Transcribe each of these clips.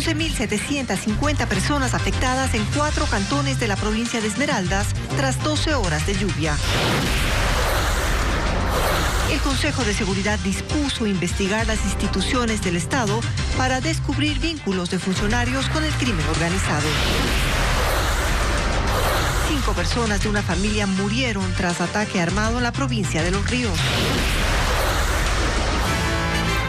11.750 personas afectadas en 4 cantones de la provincia de Esmeraldas tras 12 horas de lluvia. El Consejo de Seguridad dispuso investigar las instituciones del Estado para descubrir vínculos de funcionarios con el crimen organizado. 5 personas de una familia murieron tras ataque armado en la provincia de Los Ríos.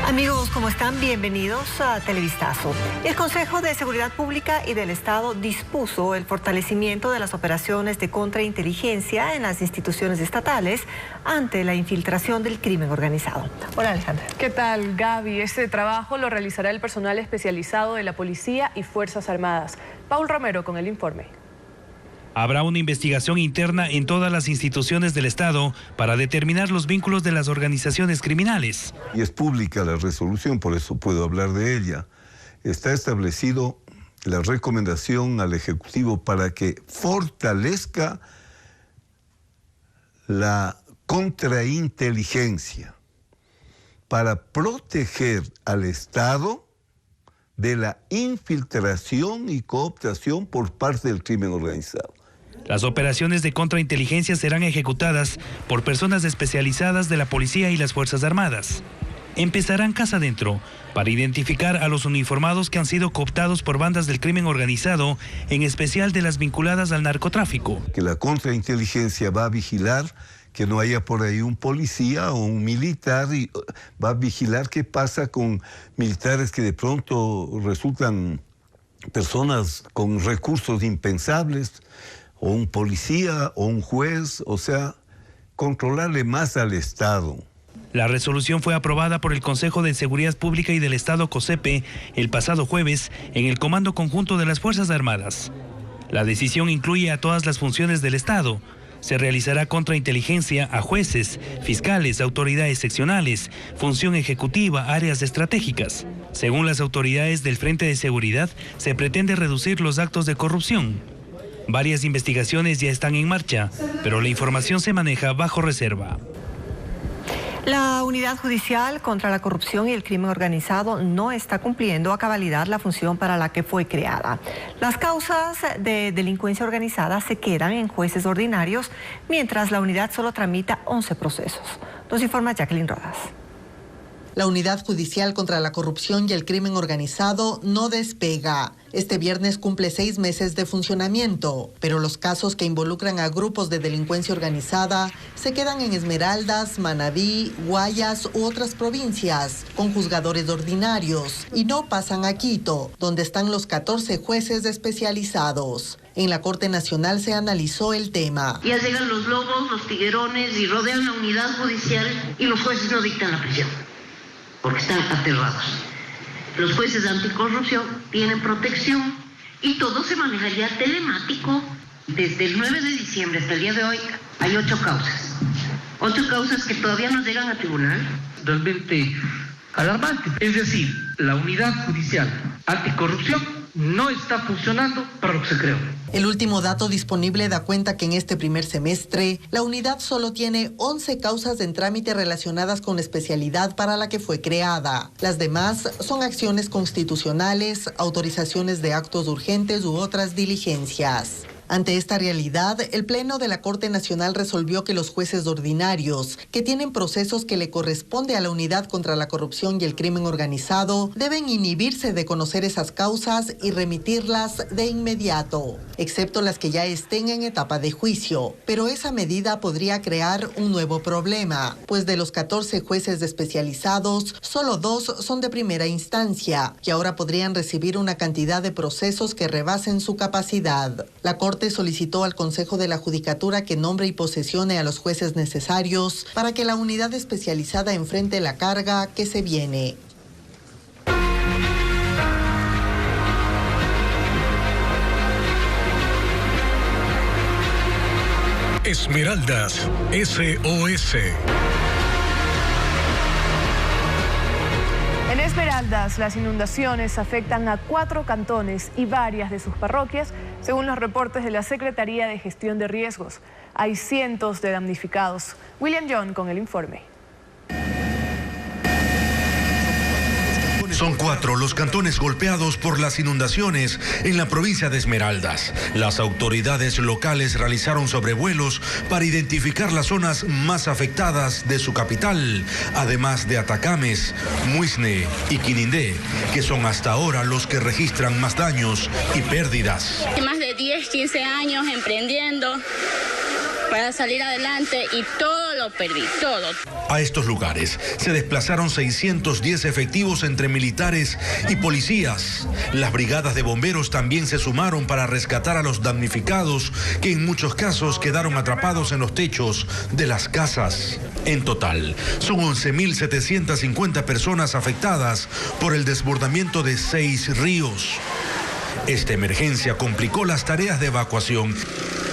Amigos, ¿cómo están? Bienvenidos a Televistazo. El Consejo de Seguridad Pública y del Estado dispuso el fortalecimiento de las operaciones de contrainteligencia en las instituciones estatales ante la infiltración del crimen organizado. Hola, Alejandra. ¿Qué tal, Gaby? Este trabajo lo realizará el personal especializado de la Policía y Fuerzas Armadas. Paul Romero con el informe. Habrá una investigación interna en todas las instituciones del Estado para determinar los vínculos de las organizaciones criminales. Y es pública la resolución, por eso puedo hablar de ella. Está establecido la recomendación al Ejecutivo para que fortalezca la contrainteligencia para proteger al Estado de la infiltración y cooptación por parte del crimen organizado. Las operaciones de contrainteligencia serán ejecutadas por personas especializadas de la Policía y las Fuerzas Armadas. Empezarán casa adentro para identificar a los uniformados que han sido cooptados por bandas del crimen organizado, en especial de las vinculadas al narcotráfico. Que la contrainteligencia va a vigilar que no haya por ahí un policía o un militar y va a vigilar qué pasa con militares que de pronto resultan personas con recursos impensables, o un policía o un juez, o sea, controlarle más al Estado. La resolución fue aprobada por el Consejo de Seguridad Pública y del Estado COSEPE el pasado jueves en el Comando Conjunto de las Fuerzas Armadas. La decisión incluye a todas las funciones del Estado. Se realizará contrainteligencia a jueces, fiscales, autoridades seccionales, función ejecutiva, áreas estratégicas. Según las autoridades del Frente de Seguridad, se pretende reducir los actos de corrupción. Varias investigaciones ya están en marcha, pero la información se maneja bajo reserva. La Unidad Judicial contra la Corrupción y el Crimen Organizado no está cumpliendo a cabalidad la función para la que fue creada. Las causas de delincuencia organizada se quedan en jueces ordinarios, mientras la unidad solo tramita 11 procesos. Nos informa Jacqueline Rodas. La Unidad Judicial contra la Corrupción y el Crimen Organizado no despega. Este viernes cumple 6 meses de funcionamiento, pero los casos que involucran a grupos de delincuencia organizada se quedan en Esmeraldas, Manabí, Guayas u otras provincias, con juzgadores ordinarios, y no pasan a Quito, donde están los 14 jueces especializados. En la Corte Nacional se analizó el tema. Ya llegan los lobos, los tiguerones y rodean la unidad judicial y los jueces no dictan la prisión, porque están aterrados. Los jueces de anticorrupción tienen protección y todo se manejaría telemático. Desde el 9 de diciembre hasta el día de hoy hay 8 causas. 8 causas que todavía no llegan a tribunal. Realmente alarmante. Es decir, la unidad judicial anticorrupción no está funcionando para lo que se creó. El último dato disponible da cuenta que en este primer semestre, la unidad solo tiene 11 causas en trámite relacionadas con la especialidad para la que fue creada. Las demás son acciones constitucionales, autorizaciones de actos urgentes u otras diligencias. Ante esta realidad, el Pleno de la Corte Nacional resolvió que los jueces ordinarios, que tienen procesos que le corresponde a la Unidad contra la Corrupción y el Crimen Organizado, deben inhibirse de conocer esas causas y remitirlas de inmediato, excepto las que ya estén en etapa de juicio. Pero esa medida podría crear un nuevo problema, pues de los 14 jueces especializados, solo 2 son de primera instancia, que ahora podrían recibir una cantidad de procesos que rebasen su capacidad. La Corte solicitó al Consejo de la Judicatura que nombre y posesione a los jueces necesarios para que la unidad especializada enfrente la carga que se viene. Esmeraldas, SOS. En Esmeraldas, las inundaciones afectan a 4 cantones y varias de sus parroquias, según los reportes de la Secretaría de Gestión de Riesgos. Hay cientos de damnificados. William John con el informe. Son 4 los cantones golpeados por las inundaciones en la provincia de Esmeraldas. Las autoridades locales realizaron sobrevuelos para identificar las zonas más afectadas de su capital, además de Atacames, Muisne y Quinindé, que son hasta ahora los que registran más daños y pérdidas. Más de 10, 15 años emprendiendo para salir adelante y todo lo perdí, todo. A estos lugares se desplazaron 610 efectivos entre militares y policías. Las brigadas de bomberos también se sumaron para rescatar a los damnificados, que en muchos casos quedaron atrapados en los techos de las casas. En total, son 11.750 personas afectadas por el desbordamiento de 6 ríos. Esta emergencia complicó las tareas de evacuación.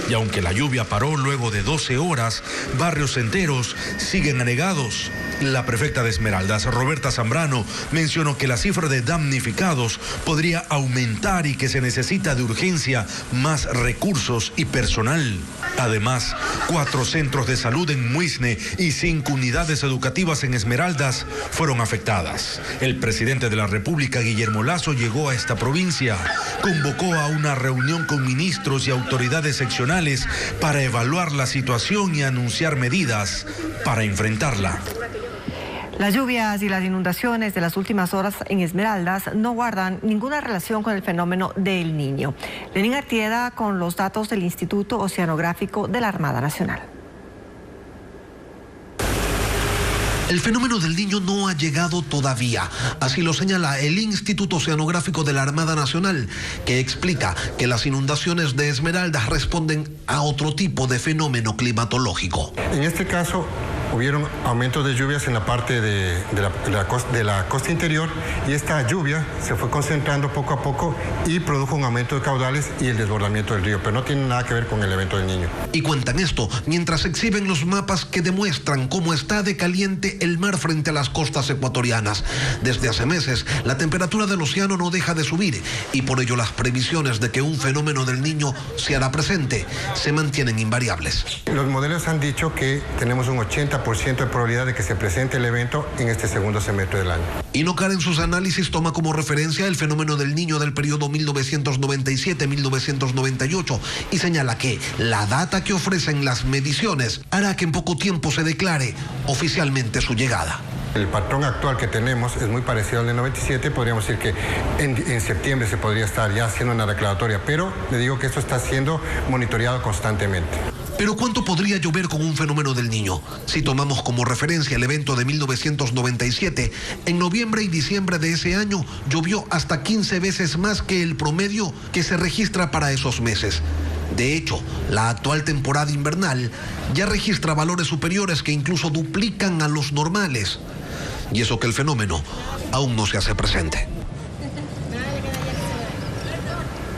Y aunque la lluvia paró luego de 12 horas, barrios enteros siguen anegados. La prefecta de Esmeraldas, Roberta Zambrano, mencionó que la cifra de damnificados podría aumentar y que se necesita de urgencia más recursos y personal. Además, 4 centros de salud en Muisne y 5 unidades educativas en Esmeraldas fueron afectadas. El presidente de la República, Guillermo Lasso, llegó a esta provincia. Convocó a una reunión con ministros y autoridades seccionales para evaluar la situación y anunciar medidas para enfrentarla. Las lluvias y las inundaciones de las últimas horas en Esmeraldas no guardan ninguna relación con el fenómeno del Niño. Lenín Artieda con los datos del Instituto Oceanográfico de la Armada Nacional. El fenómeno del Niño no ha llegado todavía, así lo señala el Instituto Oceanográfico de la Armada Nacional, que explica que las inundaciones de Esmeraldas responden a otro tipo de fenómeno climatológico. En este caso, hubieron aumentos de lluvias en la parte de la costa interior y esta lluvia se fue concentrando poco a poco y produjo un aumento de caudales y el desbordamiento del río, pero no tiene nada que ver con el evento del Niño. Y cuentan esto mientras exhiben los mapas que demuestran cómo está de caliente el mar frente a las costas ecuatorianas. Desde hace meses, la temperatura del océano no deja de subir y por ello las previsiones de que un fenómeno del Niño se hará presente se mantienen invariables. Los modelos han dicho que tenemos un 80% de probabilidad de que se presente el evento en este segundo semestre del año. Inocar en sus análisis toma como referencia el fenómeno del Niño del periodo 1997-1998 y señala que la data que ofrecen las mediciones hará que en poco tiempo se declare oficialmente su llegada. El patrón actual que tenemos es muy parecido al del 97, podríamos decir que en septiembre se podría estar ya haciendo una declaratoria, pero le digo que esto está siendo monitoreado constantemente. Pero ¿cuánto podría llover con un fenómeno del Niño? Si tomamos como referencia el evento de 1997, en noviembre y diciembre de ese año llovió hasta 15 veces más que el promedio que se registra para esos meses. De hecho, la actual temporada invernal ya registra valores superiores que incluso duplican a los normales. Y eso que el fenómeno aún no se hace presente.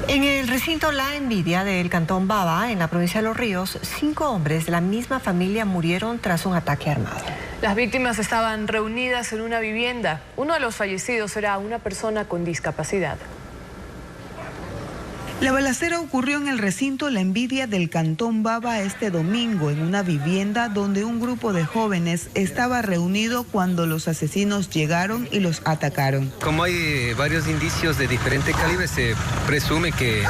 En el recinto La Envidia del Cantón Baba, en la provincia de Los Ríos, 5 hombres de la misma familia murieron tras un ataque armado. Las víctimas estaban reunidas en una vivienda. Uno de los fallecidos era una persona con discapacidad. La balacera ocurrió en el recinto La Envidia del Cantón Baba este domingo, en una vivienda donde un grupo de jóvenes estaba reunido cuando los asesinos llegaron y los atacaron. Como hay varios indicios de diferente calibre, se presume que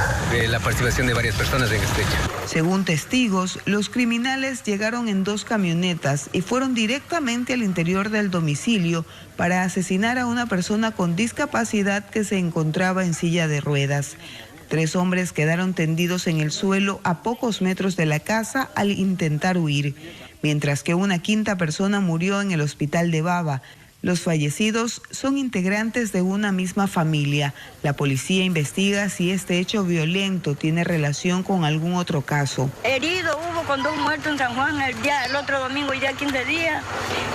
la participación de varias personas en este hecho. Según testigos, los criminales llegaron en 2 camionetas y fueron directamente al interior del domicilio para asesinar a una persona con discapacidad que se encontraba en silla de ruedas. 3 hombres quedaron tendidos en el suelo a pocos metros de la casa al intentar huir, mientras que una 5ª persona murió en el hospital de Baba. Los fallecidos son integrantes de una misma familia. La policía investiga si este hecho violento tiene relación con algún otro caso. Herido hubo con 2 muertos en San Juan el otro domingo, ya 15 días,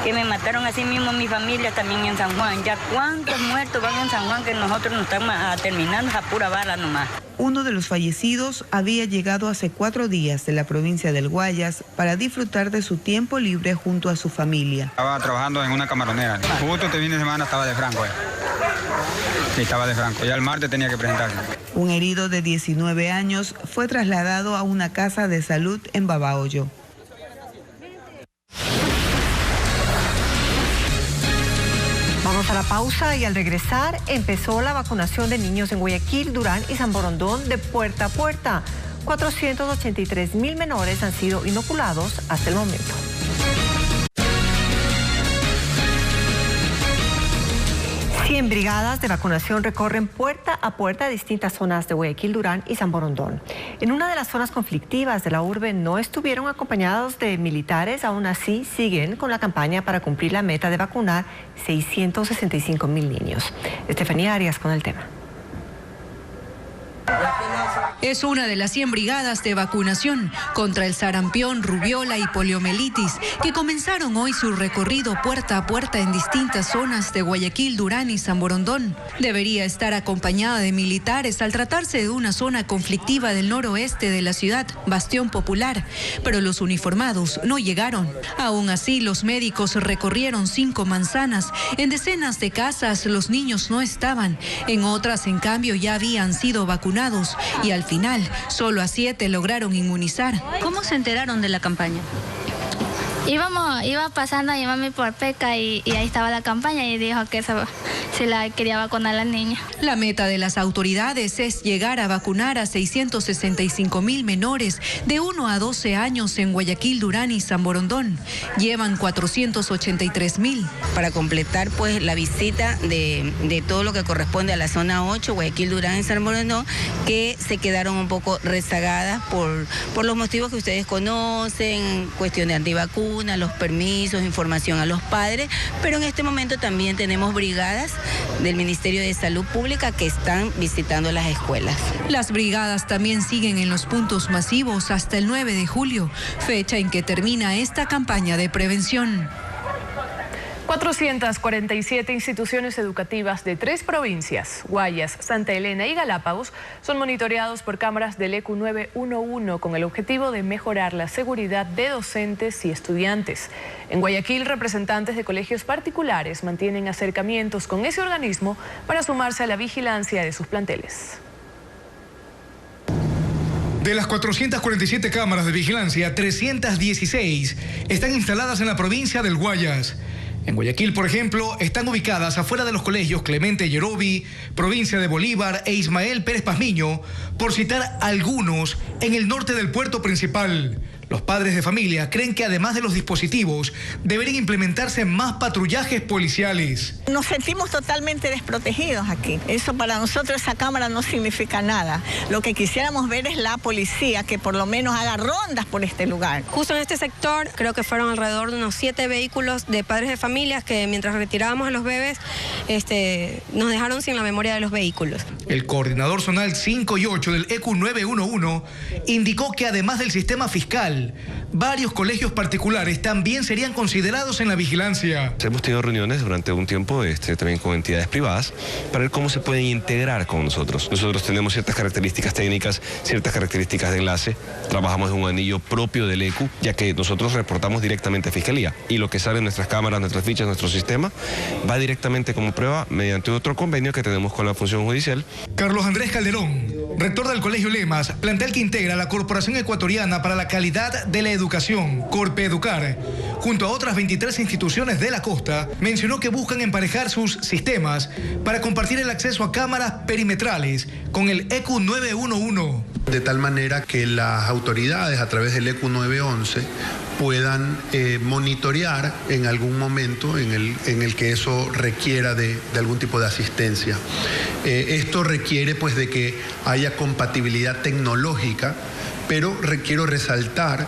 que me mataron así mismo mi familia también en San Juan. Ya cuántos muertos van en San Juan que nosotros nos estamos terminando a pura bala nomás. Uno de los fallecidos había llegado hace 4 días de la provincia del Guayas para disfrutar de su tiempo libre junto a su familia. Estaba trabajando en una camaronera. Justo este fin de semana estaba de franco. Sí, estaba de franco. Ya el martes tenía que presentarse. Un herido de 19 años fue trasladado a una casa de salud en Babahoyo. Vamos a la pausa y al regresar empezó la vacunación de niños en Guayaquil, Durán y San Borondón de puerta a puerta. 483,000 menores han sido inoculados hasta el momento. Cien brigadas de vacunación recorren puerta a puerta distintas zonas de Guayaquil, Durán y San Borondón. En una de las zonas conflictivas de la urbe no estuvieron acompañados de militares, aún así siguen con la campaña para cumplir la meta de vacunar 665,000 niños. Estefanía Arias con el tema. Es una de las 100 brigadas de vacunación contra el sarampión, rubiola y poliomielitis que comenzaron hoy su recorrido puerta a puerta en distintas zonas de Guayaquil, Durán y San Borondón. Debería estar acompañada de militares al tratarse de una zona conflictiva del noroeste de la ciudad, bastión popular, pero los uniformados no llegaron. Aún así, los médicos recorrieron 5 manzanas. En decenas de casas los niños no estaban, en otras, en cambio, ya habían sido vacunados y al final, solo a 7 lograron inmunizar. ¿Cómo se enteraron de la campaña? Iba pasando a mi mami por Peca y ahí estaba la campaña y dijo que se la quería vacunar a la niña. La meta de las autoridades es llegar a vacunar a 665,000 menores de 1 a 12 años en Guayaquil, Durán y San Borondón. Llevan 483,000. Para completar pues la visita de todo lo que corresponde a la zona 8, Guayaquil, Durán y San Borondón, que se quedaron un poco rezagadas por los motivos que ustedes conocen, cuestión de antivacunas, los permisos, información a los padres, pero en este momento también tenemos brigadas del Ministerio de Salud Pública que están visitando las escuelas. Las brigadas también siguen en los puntos masivos hasta el 9 de julio, fecha en que termina esta campaña de prevención. 447 instituciones educativas de 3 provincias, Guayas, Santa Elena y Galápagos, son monitoreados por cámaras del ECU 911 con el objetivo de mejorar la seguridad de docentes y estudiantes. En Guayaquil, representantes de colegios particulares mantienen acercamientos con ese organismo para sumarse a la vigilancia de sus planteles. De las 447 cámaras de vigilancia, 316 están instaladas en la provincia del Guayas. En Guayaquil, por ejemplo, están ubicadas afuera de los colegios Clemente Yerobi, Provincia de Bolívar e Ismael Pérez Pazmiño, por citar algunos, en el norte del puerto principal. Los padres de familia creen que además de los dispositivos, deberían implementarse más patrullajes policiales. Nos sentimos totalmente desprotegidos aquí. Eso para nosotros, esa cámara no significa nada. Lo que quisiéramos ver es la policía que por lo menos haga rondas por este lugar. Justo en este sector, creo que fueron alrededor de unos 7 vehículos de padres de familias que mientras retirábamos a los bebés, nos dejaron sin la memoria de los vehículos. El coordinador zonal 5 y 8 del ECU 911 indicó que además del sistema fiscal, varios colegios particulares también serían considerados en la vigilancia. Hemos tenido reuniones durante un tiempo también con entidades privadas para ver cómo se pueden integrar con nosotros. Nosotros tenemos ciertas características técnicas, ciertas características de enlace. Trabajamos en un anillo propio del ECU, ya que nosotros reportamos directamente a Fiscalía. Y lo que sale en nuestras cámaras, nuestras fichas, nuestro sistema, va directamente como prueba mediante otro convenio que tenemos con la función judicial. Carlos Andrés Calderón, rector del Colegio Lemas, plantel que integra la Corporación Ecuatoriana para la Calidad de la Educación, Corpeeducar, junto a otras 23 instituciones de la costa, mencionó que buscan emparejar sus sistemas para compartir el acceso a cámaras perimetrales con el ECU 911. De tal manera que las autoridades a través del ECU 911 puedan monitorear en algún momento en el que eso requiera de algún tipo de asistencia. Esto requiere pues de que haya compatibilidad tecnológica, pero quiero resaltar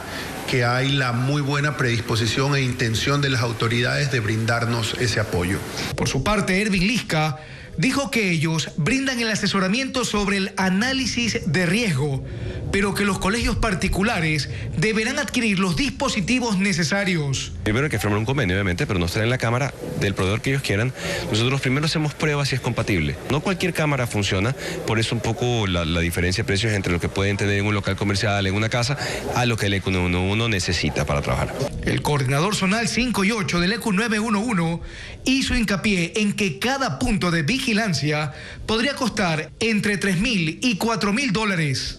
que hay la muy buena predisposición e intención de las autoridades de brindarnos ese apoyo. Por su parte, Ervin Lisca dijo que ellos brindan el asesoramiento sobre el análisis de riesgo, pero que los colegios particulares deberán adquirir los dispositivos necesarios. Primero hay que firmar un convenio, obviamente, pero nos traen la cámara del proveedor que ellos quieran. Nosotros primero hacemos pruebas si es compatible. No cualquier cámara funciona, por eso un poco la diferencia de precios entre lo que pueden tener en un local comercial, en una casa, a lo que el ECU 911 necesita para trabajar. El coordinador zonal 5 y 8 del ECU 911 hizo hincapié en que cada punto de vigilancia podría costar entre $3,000 y $4,000.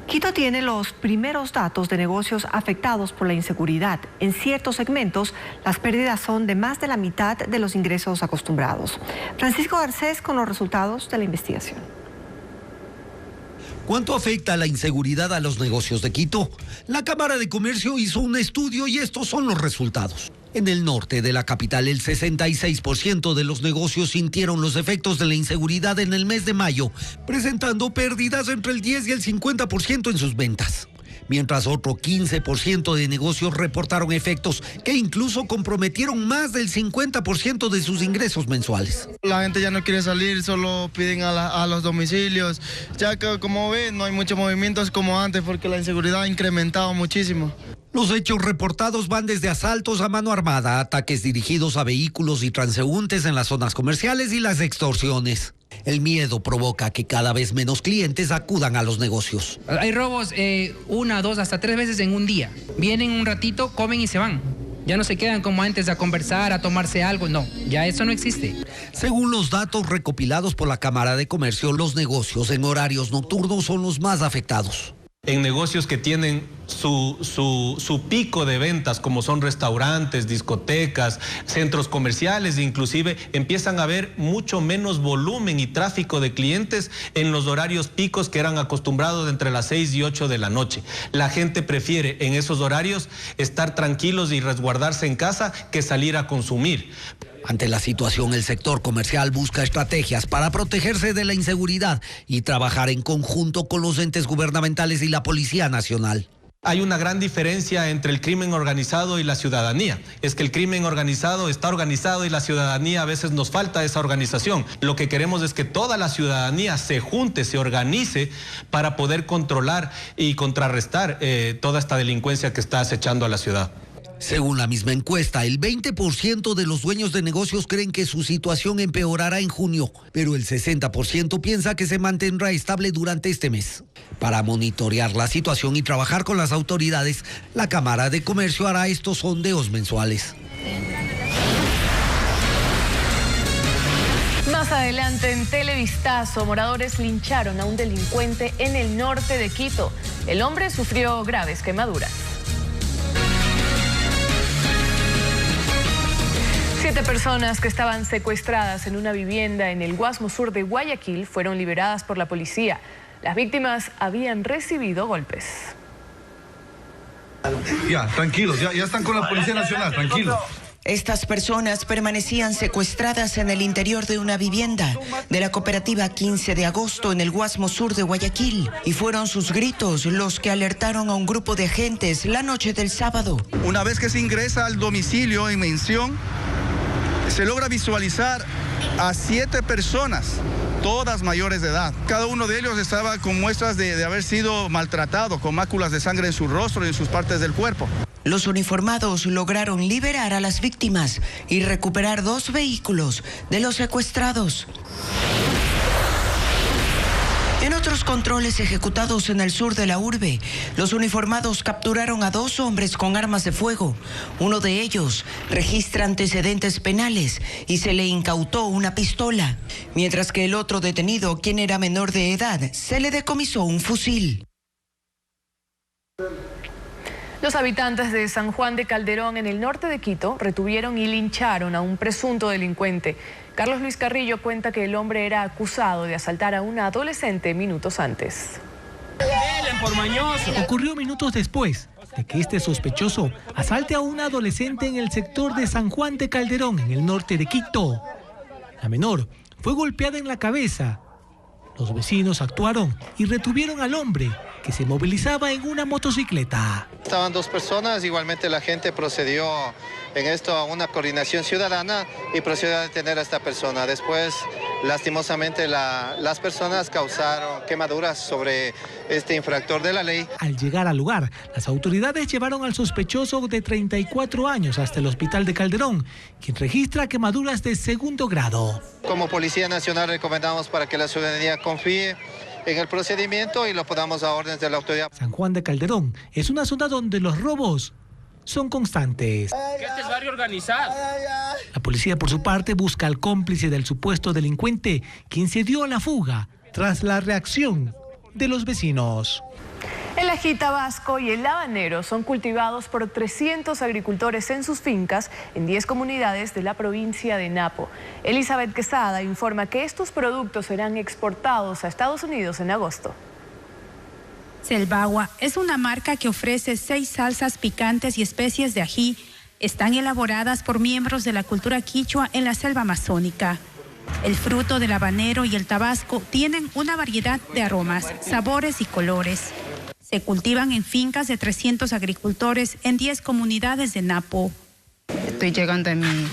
Quito tiene los primeros datos de negocios afectados por la inseguridad. En ciertos segmentos, las pérdidas son de más de la mitad de los ingresos acostumbrados. Francisco Garcés con los resultados de la investigación. ¿Cuánto afecta la inseguridad a los negocios de Quito? La Cámara de Comercio hizo un estudio y estos son los resultados. En el norte de la capital, el 66% de los negocios sintieron los efectos de la inseguridad en el mes de mayo, presentando pérdidas entre el 10 y el 50% en sus ventas. Mientras otro 15% de negocios reportaron efectos que incluso comprometieron más del 50% de sus ingresos mensuales. La gente ya no quiere salir, solo piden a los domicilios, ya que como ven no hay muchos movimientos como antes porque la inseguridad ha incrementado muchísimo. Los hechos reportados van desde asaltos a mano armada, ataques dirigidos a vehículos y transeúntes en las zonas comerciales y las extorsiones. El miedo provoca que cada vez menos clientes acudan a los negocios. Hay robos 1, 2, hasta 3 veces en un día. Vienen un ratito, comen y se van. Ya no se quedan como antes a conversar, a tomarse algo. No, ya eso no existe. Según los datos recopilados por la Cámara de Comercio, los negocios en horarios nocturnos son los más afectados. En negocios que tienen su pico de ventas, como son restaurantes, discotecas, centros comerciales, inclusive empiezan a haber mucho menos volumen y tráfico de clientes en los horarios picos que eran acostumbrados entre las 6 y 8 de la noche. La gente prefiere en esos horarios estar tranquilos y resguardarse en casa que salir a consumir. Ante la situación, el sector comercial busca estrategias para protegerse de la inseguridad y trabajar en conjunto con los entes gubernamentales y la Policía Nacional. Hay una gran diferencia entre el crimen organizado y la ciudadanía. Es que el crimen organizado está organizado y la ciudadanía a veces nos falta esa organización. Lo que queremos es que toda la ciudadanía se junte, se organice para poder controlar y contrarrestar toda esta delincuencia que está acechando a la ciudad. Según la misma encuesta, el 20% de los dueños de negocios creen que su situación empeorará en junio, pero el 60% piensa que se mantendrá estable durante este mes. Para monitorear la situación y trabajar con las autoridades, la Cámara de Comercio hará estos sondeos mensuales. Más adelante en Televistazo, moradores lincharon a un delincuente en el norte de Quito. El hombre sufrió graves quemaduras. 7 personas que estaban secuestradas en una vivienda en el Guasmo Sur de Guayaquil fueron liberadas por la policía. Las víctimas habían recibido golpes. Ya, tranquilos, ya están con la Policía Nacional, tranquilos. Estas personas permanecían secuestradas en el interior de una vivienda de la cooperativa 15 de agosto en el Guasmo Sur de Guayaquil y fueron sus gritos los que alertaron a un grupo de agentes la noche del sábado. Una vez que se ingresa al domicilio en mención, se logra visualizar a 7 personas, todas mayores de edad. Cada uno de ellos estaba con muestras de haber sido maltratado, con máculas de sangre en su rostro y en sus partes del cuerpo. Los uniformados lograron liberar a las víctimas y recuperar 2 vehículos de los secuestrados. En otros controles ejecutados en el sur de la urbe, los uniformados capturaron a 2 hombres con armas de fuego. Uno de ellos registra antecedentes penales y se le incautó una pistola, mientras que el otro detenido, quien era menor de edad, se le decomisó un fusil. Los habitantes de San Juan de Calderón, en el norte de Quito, retuvieron y lincharon a un presunto delincuente. Carlos Luis Carrillo cuenta que el hombre era acusado de asaltar a una adolescente minutos antes. Ocurrió minutos después de que este sospechoso asalte a una adolescente en el sector de San Juan de Calderón, en el norte de Quito. La menor fue golpeada en la cabeza. Los vecinos actuaron y retuvieron al hombre, que se movilizaba en una motocicleta. Estaban 2 personas, igualmente la gente procedió en esto a una coordinación ciudadana y procedió a detener a esta persona. Después, lastimosamente, las personas causaron quemaduras sobre este infractor de la ley. Al llegar al lugar, las autoridades llevaron al sospechoso de 34 años hasta el hospital de Calderón, quien registra quemaduras de 2º grado. Como Policía Nacional recomendamos para que la ciudadanía confíe en el procedimiento y lo podamos a órdenes de la autoridad. San Juan de Calderón es una zona donde los robos son constantes. Este es barrio organizado. La policía, por su parte, busca al cómplice del supuesto delincuente, quien se dio a la fuga tras la reacción de los vecinos. El ají tabasco y el habanero son cultivados por 300 agricultores en sus fincas en 10 comunidades de la provincia de Napo. Elizabeth Quesada informa que estos productos serán exportados a Estados Unidos en agosto. Selvagua es una marca que ofrece 6 salsas picantes y especies de ají. Están elaboradas por miembros de la cultura quichua en la selva amazónica. El fruto del habanero y el tabasco tienen una variedad de aromas, sabores y colores. Se cultivan en fincas de 300 agricultores en 10 comunidades de Napo. Estoy llegando a mi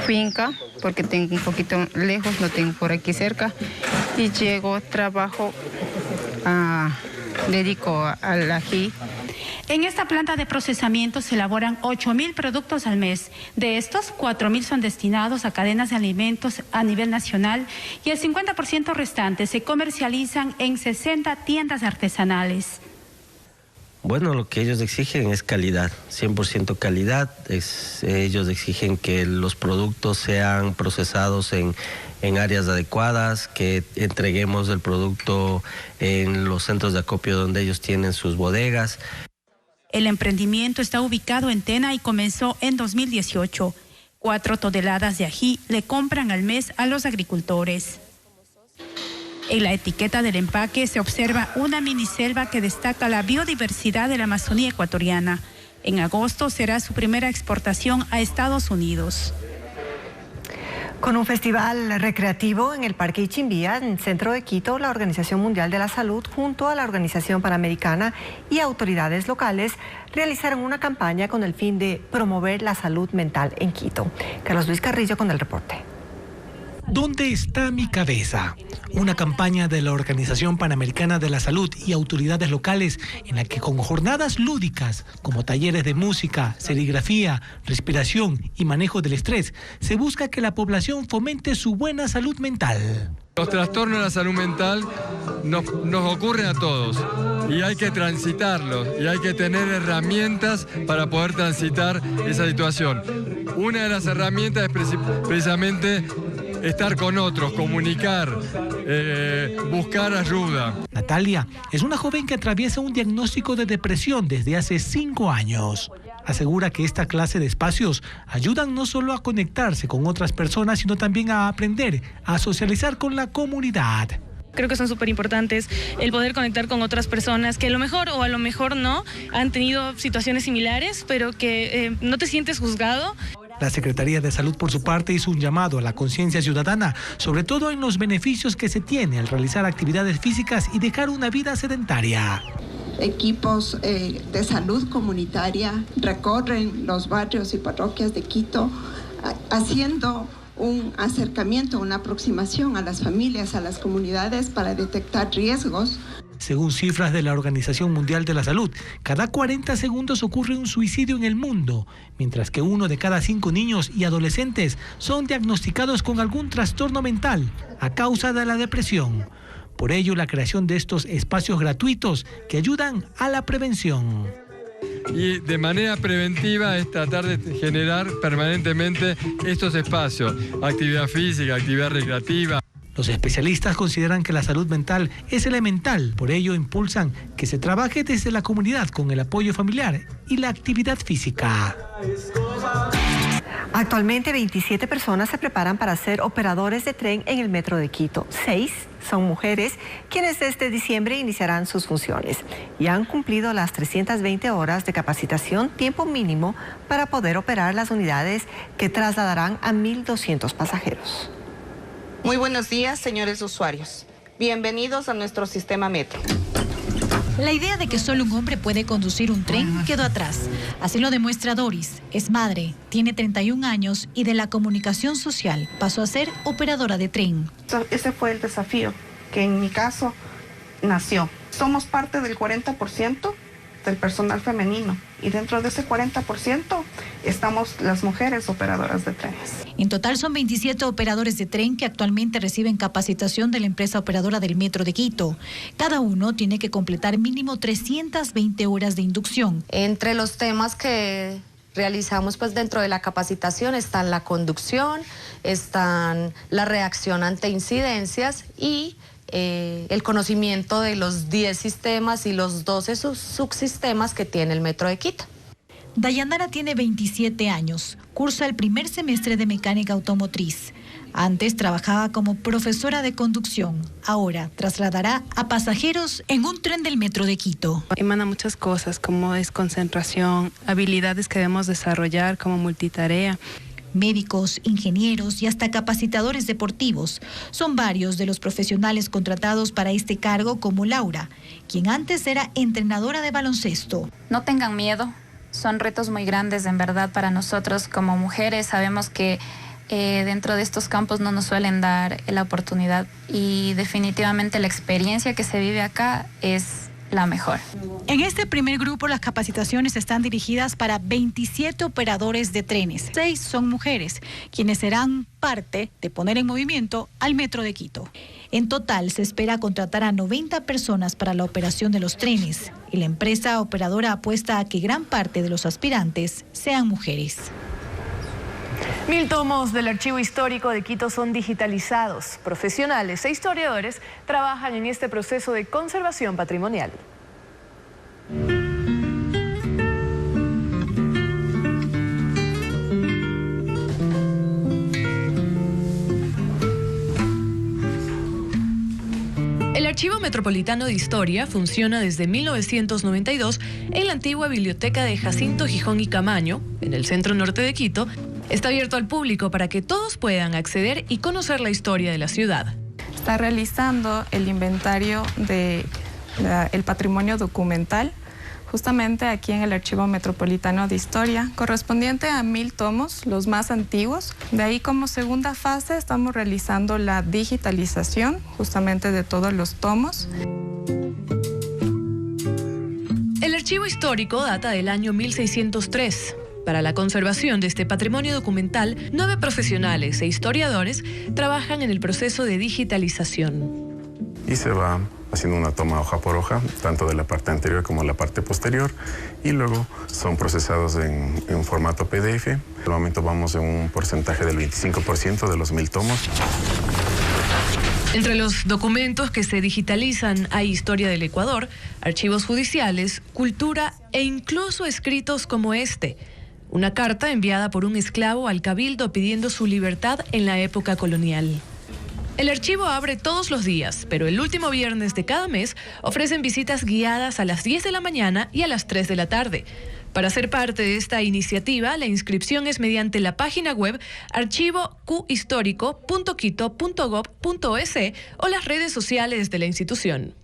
finca porque tengo un poquito lejos, no tengo por aquí cerca. Y llego, trabajo, dedico al ají. En esta planta de procesamiento se elaboran 8.000 productos al mes. De estos, 4.000 son destinados a cadenas de alimentos a nivel nacional y el 50% restante se comercializan en 60 tiendas artesanales. Bueno, lo que ellos exigen es calidad, 100% calidad. Ellos exigen que los productos sean procesados en áreas adecuadas, que entreguemos el producto en los centros de acopio donde ellos tienen sus bodegas. El emprendimiento está ubicado en Tena y comenzó en 2018. 4 toneladas de ají le compran al mes a los agricultores. En la etiqueta del empaque se observa una miniselva que destaca la biodiversidad de la Amazonía ecuatoriana. En agosto será su primera exportación a Estados Unidos. Con un festival recreativo en el Parque Ichimbía, en el centro de Quito, la Organización Mundial de la Salud, junto a la Organización Panamericana y autoridades locales, realizaron una campaña con el fin de promover la salud mental en Quito. Carlos Luis Carrillo con el reporte. ¿Dónde está mi cabeza? Una campaña de la Organización Panamericana de la Salud y autoridades locales en la que con jornadas lúdicas como talleres de música, serigrafía, respiración y manejo del estrés, se busca que la población fomente su buena salud mental. Los trastornos de la salud mental nos ocurren a todos y hay que transitarlos y hay que tener herramientas para poder transitar esa situación. Una de las herramientas es precisamente estar con otros, comunicar, buscar ayuda. Natalia es una joven que atraviesa un diagnóstico de depresión desde hace 5 años. Asegura que esta clase de espacios ayudan no solo a conectarse con otras personas, sino también a aprender a socializar con la comunidad. Creo que son súper importantes el poder conectar con otras personas que a lo mejor o a lo mejor no han tenido situaciones similares, pero que no te sientes juzgado. La Secretaría de Salud, por su parte, hizo un llamado a la conciencia ciudadana, sobre todo en los beneficios que se tiene al realizar actividades físicas y dejar una vida sedentaria. Equipos de salud comunitaria recorren los barrios y parroquias de Quito haciendo un acercamiento, una aproximación a las familias, a las comunidades para detectar riesgos. Según cifras de la Organización Mundial de la Salud, cada 40 segundos ocurre un suicidio en el mundo, mientras que 1 de cada 5 niños y adolescentes son diagnosticados con algún trastorno mental a causa de la depresión. Por ello, la creación de estos espacios gratuitos que ayudan a la prevención. Y de manera preventiva es tratar de generar permanentemente estos espacios, actividad física, actividad recreativa. Los especialistas consideran que la salud mental es elemental, por ello impulsan que se trabaje desde la comunidad con el apoyo familiar y la actividad física. Actualmente 27 personas se preparan para ser operadores de tren en el metro de Quito. 6 son mujeres quienes desde diciembre iniciarán sus funciones y han cumplido las 320 horas de capacitación, tiempo mínimo para poder operar las unidades que trasladarán a 1.200 pasajeros. Muy buenos días, señores usuarios. Bienvenidos a nuestro sistema metro. La idea de que solo un hombre puede conducir un tren quedó atrás. Así lo demuestra Doris. Es madre, tiene 31 años y de la comunicación social pasó a ser operadora de tren. Ese fue el desafío que en mi caso nació. Somos parte del 40% del personal femenino y dentro de ese 40% estamos las mujeres operadoras de trenes. En total son 27 operadores de tren que actualmente reciben capacitación de la empresa operadora del Metro de Quito. Cada uno tiene que completar mínimo 320 horas de inducción. Entre los temas que realizamos pues dentro de la capacitación están la conducción, están la reacción ante incidencias y el conocimiento de los 10 sistemas y los 12 subsistemas que tiene el Metro de Quito. Dayanara tiene 27 años, cursa el primer semestre de mecánica automotriz. Antes trabajaba como profesora de conducción, ahora trasladará a pasajeros en un tren del Metro de Quito. Emana muchas cosas como es concentración, habilidades que debemos desarrollar como multitarea. Médicos, ingenieros y hasta capacitadores deportivos son varios de los profesionales contratados para este cargo, como Laura, quien antes era entrenadora de baloncesto. No tengan miedo, son retos muy grandes en verdad para nosotros como mujeres. Sabemos que dentro de estos campos no nos suelen dar la oportunidad y definitivamente la experiencia que se vive acá es la mejor. En este primer grupo las capacitaciones están dirigidas para 27 operadores de trenes. 6 son mujeres, quienes serán parte de poner en movimiento al Metro de Quito. En total se espera contratar a 90 personas para la operación de los trenes y la empresa operadora apuesta a que gran parte de los aspirantes sean mujeres. 1000 tomos del Archivo Histórico de Quito son digitalizados. Profesionales e historiadores trabajan en este proceso de conservación patrimonial. El Archivo Metropolitano de Historia funciona desde 1992 en la antigua biblioteca de Jacinto Gijón y Camaño, en el centro norte de Quito. Está abierto al público para que todos puedan acceder y conocer la historia de la ciudad. Está realizando el inventario del patrimonio documental, justamente aquí en el Archivo Metropolitano de Historia, correspondiente a 1000 tomos, los más antiguos. De ahí, como segunda fase, estamos realizando la digitalización justamente de todos los tomos. El Archivo Histórico data del año 1603. Para la conservación de este patrimonio documental, 9 profesionales e historiadores trabajan en el proceso de digitalización. Y se va haciendo una toma hoja por hoja, tanto de la parte anterior como la parte posterior, y luego son procesados en formato PDF. En el momento vamos en un porcentaje del 25% de los 1000 tomos. Entre los documentos que se digitalizan hay historia del Ecuador, archivos judiciales, cultura e incluso escritos como este. Una carta enviada por un esclavo al cabildo pidiendo su libertad en la época colonial. El archivo abre todos los días, pero el último viernes de cada mes ofrecen visitas guiadas a las 10 de la mañana y a las 3 de la tarde. Para ser parte de esta iniciativa, la inscripción es mediante la página web archivoqhistórico.quito.gov.es o las redes sociales de la institución.